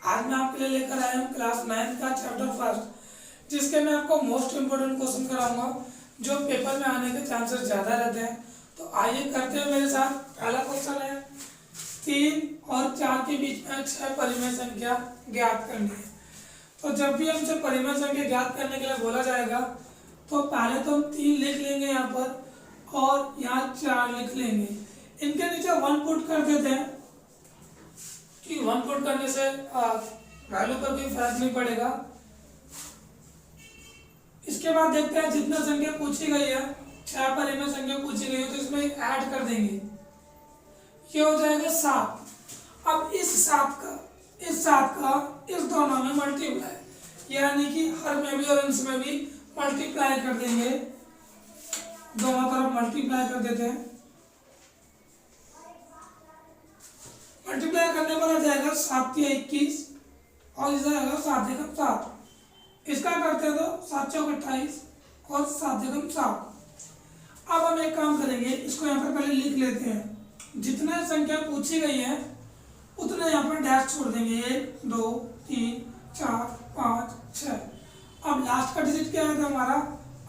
आज मैं आपके लिए लेकर आया हूँ क्लास 9 का चैप्टर फर्स्ट, जिसके मैं आपको मोस्ट इम्पोर्टेंट क्वेश्चन कराऊंगा जो पेपर में आने के चांसेस ज़्यादा रहते हैं। तो आइए करते हैं मेरे साथ। पहला क्वेश्चन है 3 और 4 के बीच में 6 परिमेय संख्या ज्ञात करनी है। तो जब भी हमसे परिमेय संख्या ज्ञात करने के लिए बोला जाएगा तो पहले तो हम 3 लिख लेंगे यहाँ पर और यहाँ 4 लिख लेंगे। इनके नीचे 1 पुट कर देते हैं कि 1 पुट करने से वैल्यू पर कोई फर्क नहीं पड़ेगा। इसके बाद देखते हैं जितना संख्या पूछी गई है, 6 परिमेय संख्या पूछी गई है, तो इसमें ऐड कर देंगे, ये हो जाएगा 7। अब इस 7 का इस दोनों में मल्टीप्लाई, यानी कि हर में भी और इसमें भी मल्टीप्लाई कर देंगे, दोनों तरफ मल्टीप्लाई कर देते हैं। मल्टीप्लाई करने पर आ जाएगा 7 या 21 और इस जाएगा 7 एकम 7। इसका करते हैं तो 7 चौक 28 और 7 एकम 7। अब हम एक काम करेंगे, इसको यहाँ पर पहले लिख लेते हैं। जितना संख्या पूछी गई है उतना यहाँ पर डैश छोड़ देंगे, 1 2 3 4 5 6। अब लास्ट का डिजिट क्या है हमारा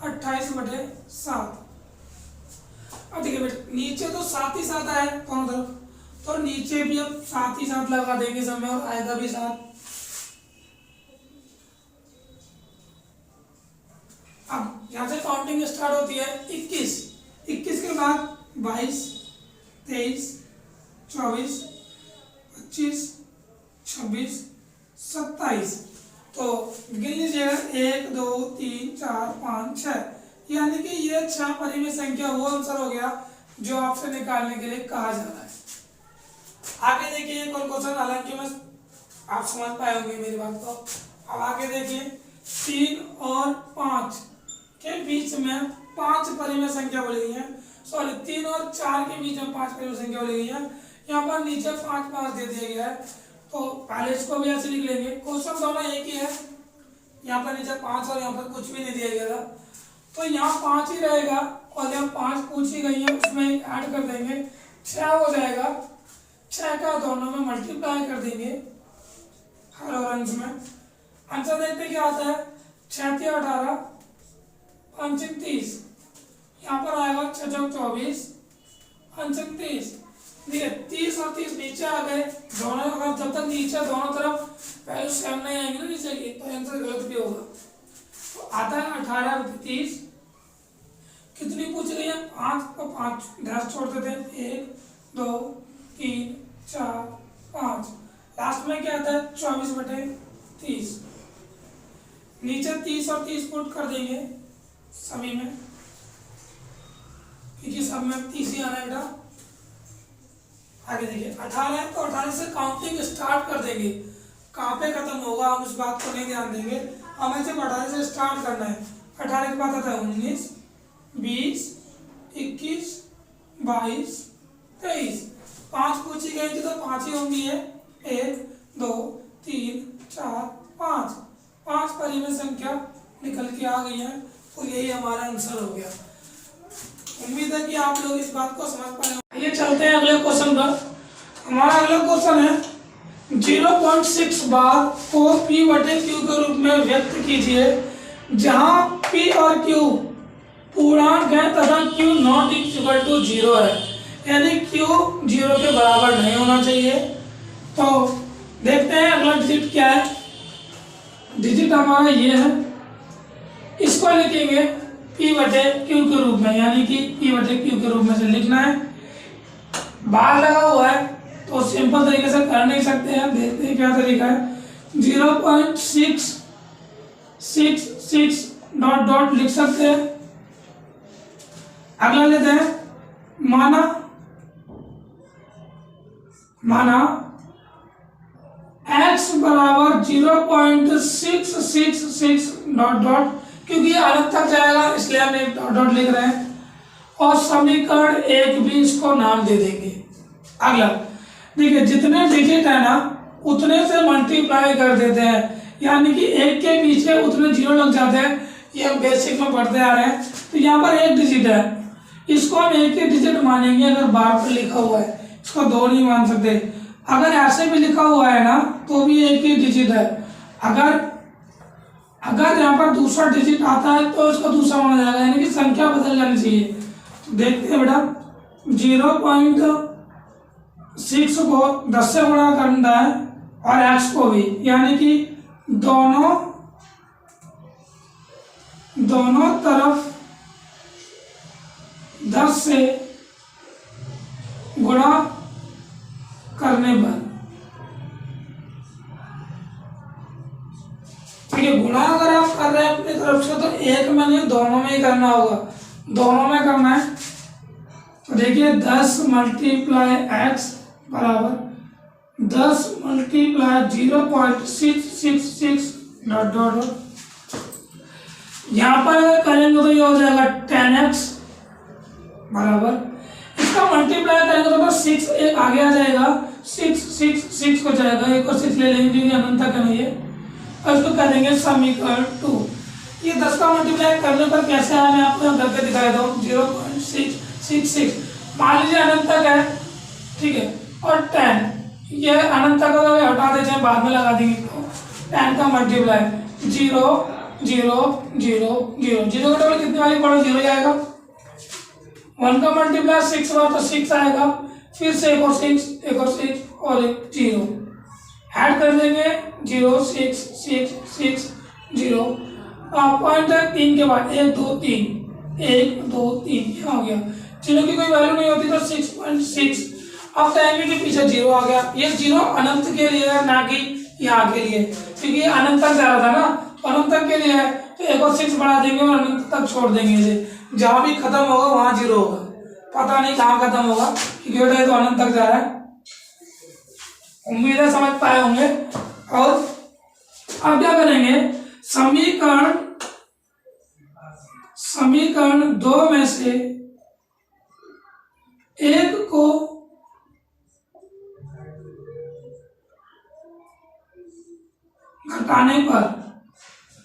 28/7। अब देखिए बेटे, नीचे तो 7 ही 7 आया दोनों तरफ, तो नीचे भी अब 7 ही 7 लगा देंगे समय और आएगा भी 7। अब यहाँ से काउंटिंग स्टार्ट होती है 21 के बाद 22 23 24 25 26 27। तो गिन लीजिएगा 1 2 3 4 5 6, यानी कि ये 6 परिमेय संख्या वो आंसर हो गया जो आपसे निकालने के लिए कहा जा रहा है। आगे देखिए एक और क्वेश्चन, हालांकि मैं आप समझ पाए होंगे मेरी बात को। अब आगे देखिए 3 और 5 के बीच में 5 परिमेय संख्या बोली गई है। सॉरी, 3 और 4 के बीच में 5 परिमेय संख्या बोली गई है। यहाँ पर नीचे 5 5 दे दिया गया है, तो पहले इसको भी ऐसे लिख लेंगे। क्वेश्चन दोनों एक ही है, यहाँ पर नीचे 5 और यहाँ पर कुछ भी नहीं दिया गया था, तो यहाँ 5 ही रहेगा और यहाँ 5 पूछी गई है उसमें ऐड कर देंगे, 6 हो जाएगा। 6 का दोनों में मल्टीप्लाई कर देंगे हर और अंश में। आंसर देखते क्या आता है, 6 3 18 5 30। यहाँ पर आएगा 6 चौक 24 5 30। देखिए 30 और 30 नीचे आ गए दोनों, अगर जब तक नीचे दोनों तरफ वैल्यू सेम नहीं आएंगे ना नीचे की, तो आंसर गलत भी होगा। तो आता है 18 30। कितनी पूछी गई है 5, तो 5 डैश छोड़ देते हैं, 1 2 3 4 5। लास्ट में क्या आता है 24/30। नीचे 30 और 30 पुट कर देंगे सभी में, क्योंकि सब में 30 ही आना बेटा। आगे देखिए 18 है तो 18 से काउंटिंग स्टार्ट कर देंगे, कहाँ पे खत्म होगा हम उस बात को नहीं ध्यान देंगे, हमें सिर्फ 18 से स्टार्ट करना है। 18 के बाद आता है 19 20 21 22 23। 5 पूछी गई थी तो 5 ही होंगी है, 1 2 3 4 5 परिमेय संख्या निकल के आ गई है, तो यही हमारा आंसर हो गया। उम्मीद है कि आप लोग इस बात को समझ पाए। ये चलते हैं अगले क्वेश्चन पर। हमारा अगला क्वेश्चन है 0.6 बार को P/Q के रूप में व्यक्त कीजिए, जहां P और Q पूर्णांक है तथा Q नॉट इक्वल टू 0 है, यानी Q 0 के बराबर नहीं होना चाहिए। तो देखते हैं अगला डिजिट क्या है। डिजिट हमारा ये है, इसको लिखेंगे P/Q के रूप में, यानी कि P/Q के रूप में से लिखना है। बार लगा हुआ है तो सिंपल तरीके से कर नहीं सकते हैं, देखते हैं क्या तरीका है। 0.666 डॉट डॉट लिख सकते हैं। अगला लेते हैं, माना x बराबर 0.666 डॉट डॉट, क्योंकि ये अलग तक जाएगा इसलिए हम एक डॉट डॉट लिख रहे हैं, और समीकरण 1 भी इसको नाम दे देंगे। अगला देखिए जितने डिजिट है ना उतने से मल्टीप्लाई कर देते हैं, यानी कि 1 के पीछे उतने 0 लग जाते हैं, ये हम बेसिक में पढ़ते आ रहे हैं। तो यहाँ पर 1 डिजिट है, इसको हम 1 ही डिजिट मानेंगे अगर बार पर लिखा हुआ है, इसको 2 नहीं मान सकते। अगर ऐसे भी लिखा हुआ है ना तो भी एक ही डिजिट है। अगर अगर यहाँ पर दूसरा डिजिट आता है तो इसको दूसरा माना जाएगा, यानी कि संख्या बदल जानी चाहिए। तो देखते हैं बेटा, 0.6 को 10 से गुणा करना है और x को भी, यानी कि दोनों तरफ 10 से गुणा करने पर, ठीक है। गुणा अगर आप कर रहे हैं अपनी तरफ से तो एक में नहीं दोनों में ही करना होगा, दोनों में करना है। तो देखिए 10 मल्टीप्लाई एक्स बराबर 10 मल्टीप्लाई 0.666 डॉट डॉट डॉट। यहाँ पर अगर करेंगे तो ये हो जाएगा 10x बराबर, इसका मल्टीप्लाई करेंगे तो 6 एक आगे आ जाएगा, 6 हो जाएगा, एक और 6 ले लेंगे जो अनंत तक नहीं है, और इसको करेंगे समीकरण 2। ये 10 का मल्टीप्लाई करने पर कैसे आया मैं आपको यहाँ करके दिखाया था, 0.666 मान लीजिए अनंत तक है, ठीक है, और 10 ये अनंत तक अगर हटा देते हैं बाद में लगा देंगे तो 10 का मल्टीप्लाई 0 0 0 0 0 का डबल कितनी बारी पढ़ो 0 आएगा, 1 का मल्टीप्लाई 6 हुआ तो 6 आएगा, फिर से एक और 6 और एक 0 ऐड कर देंगे 0 6 6 6 0 पॉइंट 3 के बाद 1 2 3 1 2 3 यहाँ हो गया, 0 की कोई वैल्यू नहीं होती तो 6.6। अब टाइम के पीछे 0 आ गया, ये 0 अनंत के लिए है ना कि यहाँ के लिए, क्योंकि ये अनंत तक जा रहा था ना, अनंत तक के लिए है तो एक और 6 बढ़ा देंगे और अनंत तक छोड़ देंगे इसे, जहां भी खत्म होगा वहां 0 होगा, पता नहीं कहाँ खत्म होगा क्योंकि बेटा ये तो अनंत तक जा रहा है। उम्मीद है समझ पाए होंगे। और अब क्या करेंगे, समीकरण 2 में से एक को घटाने पर,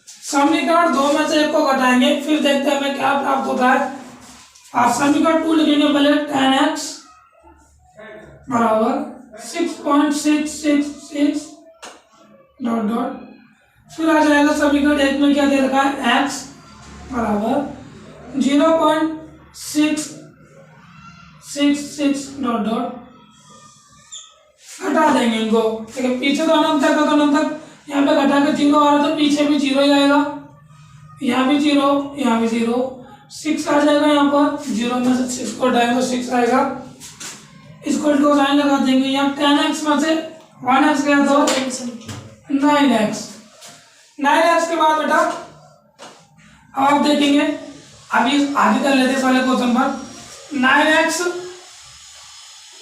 समीकरण 2 में से एक को घटाएंगे फिर देखते हैं हमें क्या प्राप्त होता है। आप समीकरण 2 लिखेंगे पहले 10x बराबर 6.666 डॉट डॉट, फिर आ जाएगा समीकरण 1 में क्या दे रखा है, x बराबर 0.666 डॉट डॉट, घटा देंगे इनको, ठीक है, पीछे तो अनंत तक, यहाँ पे घटा के 0 आ रहा तो पीछे भी 0 ही आएगा, यहाँ भी 0 यहाँ भी 0, 6 आ जाएगा यहाँ पर, 0 में से 6 को हटाएंगे तो 6 आएगा, इसको साइन लगा देंगे, यहाँ 10x में से 1x गया तो 9x के बाद बेटा अब आप देखेंगे, अभी आगे कर लेते हैं पहले क्वेश्चन पर, 9x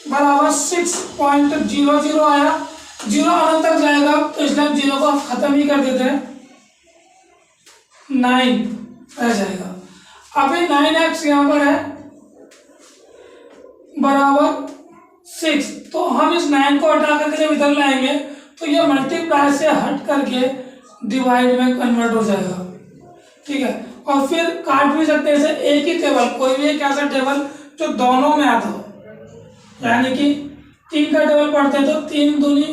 बराबर 6.00 आया, 0 अनंत तक जाएगा तो इसलिए हम 0 को खत्म ही कर देते हैं, 9 रह जाएगा। अभी 9x यहाँ पर है बराबर 6, तो हम इस 9 को हटा करके जब इधर लाएंगे तो ये मल्टीप्लाई से हट करके डिवाइड में कन्वर्ट हो जाएगा, ठीक है। और फिर काट भी सकते हैं इसे, एक ही टेबल, कोई भी एक ऐसा टेबल जो दोनों में आता हो, यानी कि 3 का टेबल पढ़ते हैं तो 3 दूनी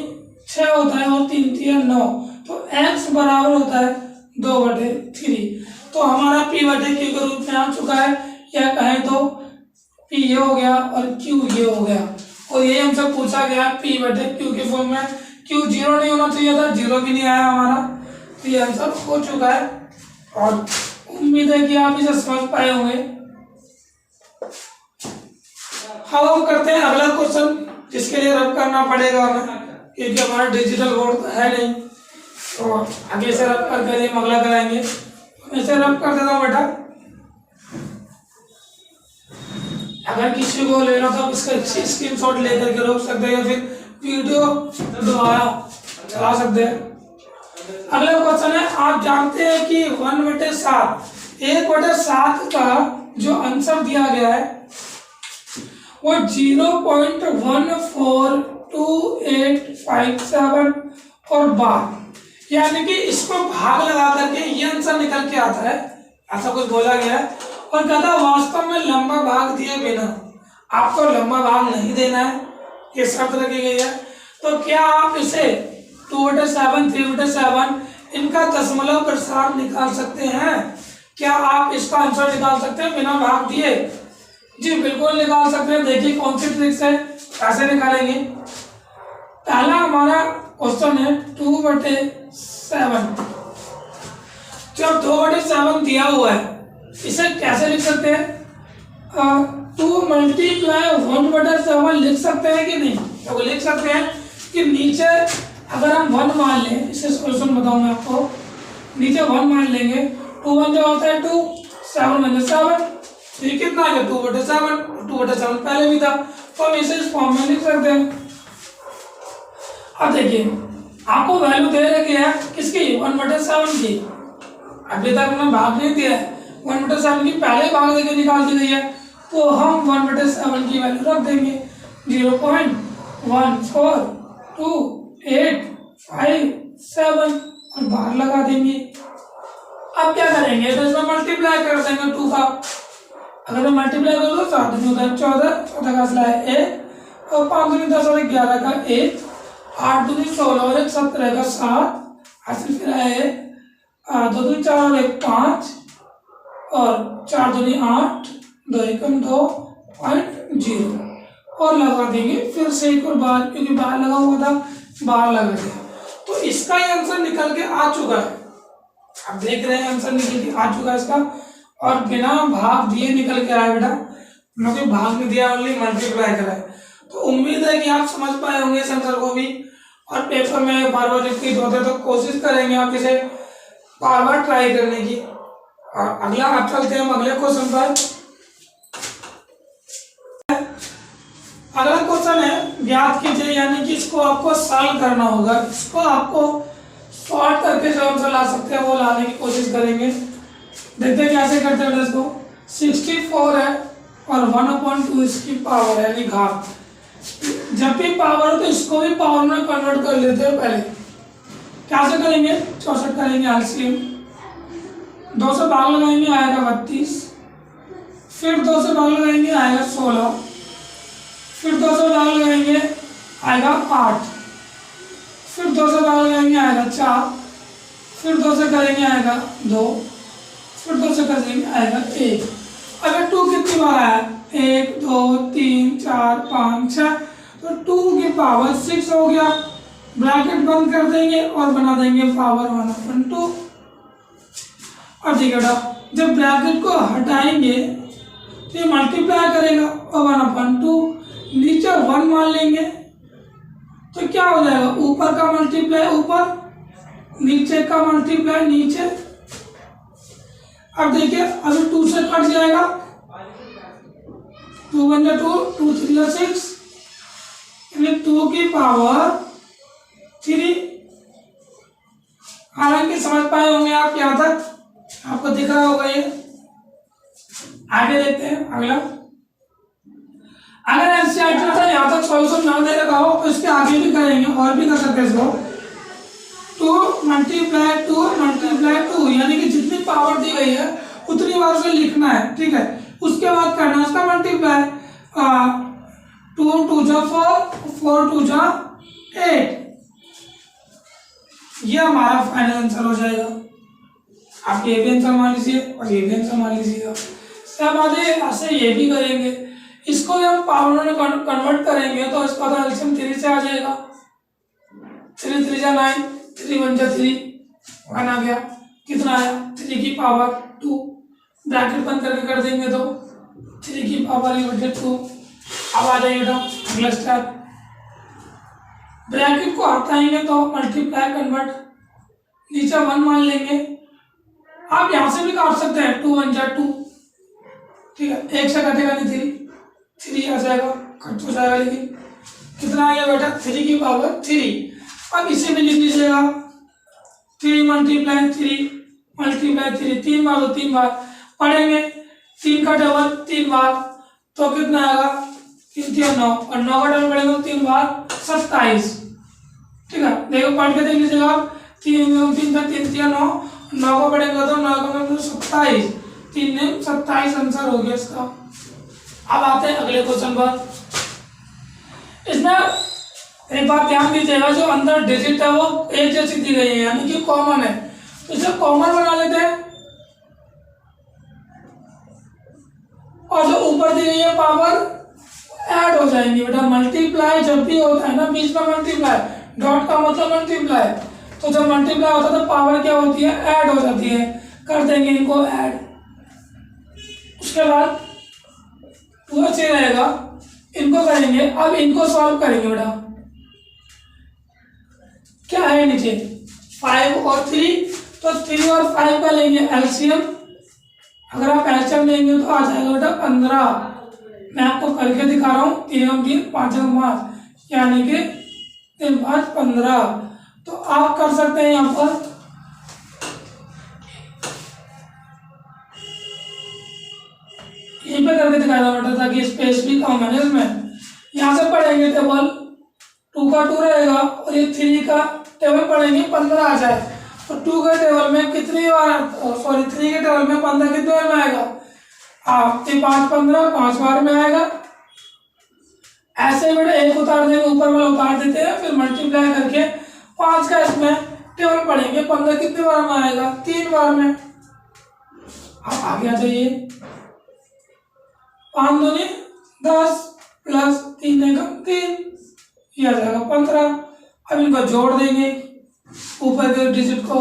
6 होता है और 3 3 9, तो x बराबर होता है 2/3, तो हमारा p/q के रूप में आ चुका है, या कहें तो p ये हो गया और q ये हो गया, और ये हमसे पूछा गया p/q के फॉर्म में, q 0 नहीं होना चाहिए था, 0 भी नहीं आया हमारा, तो ये आंसर हो चुका है। और उम्मीद है कि आप इसे समझ पाए होंगे। हम करते हैं अगला क्वेश्चन, जिसके लिए रब करना पड़ेगा हमें, क्योंकि हमारा डिजिटल बोर्ड तो है नहीं, तो आगे से रब करके हम अगला कराएंगे। ऐसे रब कर देता हूँ बेटा, अगर किसी को लेना तो आप इसका स्क्रीनशॉट लेकर के रोक सकते हैं या फिर वीडियो दोबारा चला सकते हैं। अगला क्वेश्चन है, आप जानते हैं कि 1/7 1/7 का जो आंसर दिया गया है वो 0.142857 और बार, यानी कि इसको भाग लगा करके ये आंसर निकल के आता है, ऐसा कुछ बोला गया है। और कहता वास्तव में लंबा भाग दिए बिना आपको लंबा भाग नहीं देना है, ये शर्त रखी गई है। तो क्या आप इसे 2/7, 3/7 इनका दशमलव प्रसार निकाल सकते हैं? क्या आप इसका आंसर निकाल सकते हैं बिना भाग दिए? जी बिल्कुल निकाल सकते हैं। देखिए कौन सी ट्रिक्स है, कैसे निकालेंगे। पहला हमारा क्वेश्चन है 2/7। जब 2/7 दिया हुआ है इसे कैसे लिख सकते हैं? 2 मल्टीप्लाई 1/7 लिख सकते हैं कि नहीं? तो लिख सकते हैं कि नीचे अगर हम 1 मान लें, इसे सोल्यूशन बताऊं मैं आपको। नीचे 1 मान लेंगे, 2 1 जो होता है 2, 7 1 7, तो ये कितना है 2/7। 2/7 पहले भी था, तो हम इसे इस फॉर्म में लिख सकते हैं। अब देखिए आपको वैल्यू दे रखी है किसकी, 1/7 की। अभी तक हमने भाग नहीं दिया है, 1/7 की पहले भाग देके निकाल दी गई है, तो हम 1/7 की वैल्यू रख देंगे 0.14285 और बाहर लगा देंगे। अब क्या करेंगे, तो इसमें मल्टीप्लाई कर देंगे 2 का। अगर मैं मल्टीप्लाई कर दो 7 दूनी होता है 14, 14 का असला है 1, और 5 दूनी 10 और 11 का 1, 8 दूनी 16 और 1 17 का 7, हासिल फिर है 2 दूनी 4 और 1 5, और 4 दूनी 8, 2 एकम 2.0 और लगा देंगे फिर से एक और बार, क्योंकि बाहर लगा हुआ था, बाहर लगा दिया। तो इसका ही आंसर निकल के आ चुका है। आप देख रहे हैं आंसर निकल के आ चुका है इसका, और बिना भाग दिए निकल के आया बेटा, क्योंकि भाग नहीं दिया, ओनली मल्टीप्लाई करा है। तो उम्मीद है कि आप समझ पाए होंगे इस आंसर को भी, और पेपर में बार बार रिपीट होते तो कोशिश करेंगे आप इसे बार बार ट्राई करने की। और अगला आप चलते हैं हम अगले क्वेश्चन पर। अगला क्वेश्चन है ज्ञात कीजिए, यानी कि इसको आपको सॉल्व करना होगा। इसको आपको सॉल्व करके जो आंसर ला सकते हैं वो लाने की कोशिश करेंगे। देखते हैं कैसे करते हैं इसको। 64 है और 1/2 इसकी पावर है, यानी घात। जब भी पावर हो तो इसको भी पावर में कन्वर्ट कर लेते हैं पहले। कैसे करेंगे, 64 करेंगे एलसीएम, 2 से भाग लगाएंगे आएगा 32, फिर 2 से भाग लगाएंगे आएगा 16, फिर 2 से भाग लगाएंगे आएगा 8, फिर 2 से भाग लगाएंगे आएगा 4, फिर 2 से करेंगे आएगा 2, फिर 2 से करेंगे आएगा 1। अगर 2 कितनी बार आया, 1 2 3 4 5 6, तो 2 की पावर 6 हो गया। ब्रैकेट बंद कर देंगे और बना देंगे पावर 1/2। अब देखिए बेटा, जब ब्रैकेट को हटाएंगे तो ये मल्टीप्लाई करेगा और 1/2, नीचे 1 मान लेंगे तो क्या हो जाएगा, ऊपर का मल्टीप्लाई ऊपर, नीचे का मल्टीप्लाई नीचे। अब देखिए अभी 2 से कट जाएगा, 2 1 2, 2 3 6, यानी 2 की पावर 3। हालांकि समझ पाए होंगे आप यहाँ तक, आपको दिख रहा होगा ये। आगे देखते हैं अगला। अगर एनसीईआरटी का यहाँ तक सॉल्यूशन ना दे रखा हो तो इसके आगे भी करेंगे और भी कर सकते हैं इसको। 2 × 2 यानी कि जितनी पावर दी गई है उतनी बार उसे लिखना है, ठीक है। उसके बाद करना है उसका मल्टीप्लाई, 2 2 जा 4, 4 2 जा 8। ये हमारा फाइनल आंसर हो जाएगा। आप ये भी आंसर मान लीजिए और ये भी आंसर मान लीजिएगा। सब आगे ऐसे ये भी करेंगे, इसको हम पावर में कन्वर्ट करेंगे तो इसका तो एलसीएम 3 से आ जाएगा। 3 3 जा 9, 3 1 जा 3, 1 आ गया। कितना आया, 3 की पावर 2। ब्रैकेट बंद करके कर देंगे तो 3 की पावर 2। अब आ जाइए बेटा अगला स्टेप। ब्रैकेट को हटाएंगे तो मल्टीप्लाई कन्वर्ट, नीचे 1 मान लेंगे। आप यहाँ से भी काट सकते हैं, 2 1 जा 2, ठीक है। 1 से कटेगा नहीं 3 आ जाएगा, कट हो जाएगा। लेकिन कितना आ गया बेटा, 3 की पावर 3। अब इसे भी लिख लीजिएगा, 3 × 3 3 बार तो 3 बार पढ़ेंगे, 3 का डबल 3 बार तो कितना आएगा, 3 3 9, और 9 का डबल पढ़ेंगे 3 बार 27, ठीक है। देखो पढ़ के देख लीजिएगा आप, 3 3 3 3 9, 9 को पढ़ेंगे तो 9 का 27, 3 ने 27 आंसर हो गया इसका। अब आते हैं अगले क्वेश्चन पर। इसमें एक बात ध्यान दीजिएगा, जो अंदर डिजिट है वो एक जैसी दी गई है, यानी कि कॉमन है, तो इसे कॉमन बना लेते हैं। और जो ऊपर दी गई है पावर ऐड हो जाएंगी बेटा। मल्टीप्लाई जब भी होता है ना बीच में मल्टीप्लाई, डॉट का मतलब मल्टीप्लाई, तो जब मल्टीप्लाई होता है तो पावर क्या होती है, ऐड हो जाती है। कर देंगे इनको ऐड। उसके बाद पूरा चीज रहेगा, इनको करेंगे। अब इनको सॉल्व करेंगे बेटा। क्या है नीचे 5 और 3, तो 3 और 5 का लेंगे एलसीएम। अगर आप एलसीएम लेंगे तो आ जाएगा बेटा 15। मैं आपको करके दिखा रहा हूँ, 3 और 3 5 और 5, यानी कि 3 5 15। तो आप कर सकते हैं यहाँ पर यहीं पे करके दिखाया था बेटा, ताकि स्पेस भी कम है इसमें। यहाँ से पढ़ेंगे टेबल, 2 का 2 रहेगा और ये 3 का टेबल पढ़ेंगे 15 आ जाए। तो 2 के टेबल में कितनी बार, सॉरी 3 के टेबल में 15 कितने बार में आएगा, आप 5 15 5 बार में आएगा। ऐसे बेटा एक उतार देंगे, ऊपर वाला उतार देते हैं, फिर मल्टीप्लाई करके 5 का इसमें टेबल पढ़ेंगे। 15 कितने बार में आएगा, 3 बार में। आप आगे आ जाइए, 5 दूनी 10 प्लस 3 देगा 3, ये आ जाएगा 15। अब इनको जोड़ देंगे ऊपर के डिजिट को,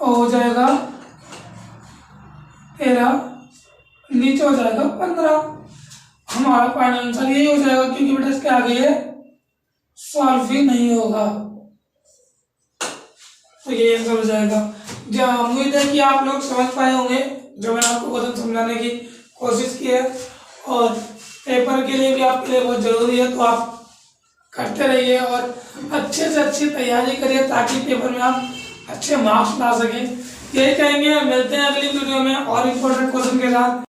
हो जाएगा 13, नीचे हो जाएगा 15। हमारा फाइनल आंसर यही हो जाएगा, क्योंकि बेटा इसके आगे ये सॉल्व ही नहीं होगा, तो ये आंसर हो जाएगा। उम्मीद है कि आप लोग समझ पाए होंगे जो मैंने आपको क्वेश्चन समझाने की कोशिश की है, और पेपर के लिए भी आपके लिए बहुत जरूरी है, तो आप करते रहिए और अच्छे से अच्छी तैयारी करिए, ताकि पेपर में आप अच्छे मार्क्स ला सकें। यही कहेंगे, मिलते हैं अगली वीडियो में और इम्पोर्टेंट क्वेश्चन के साथ।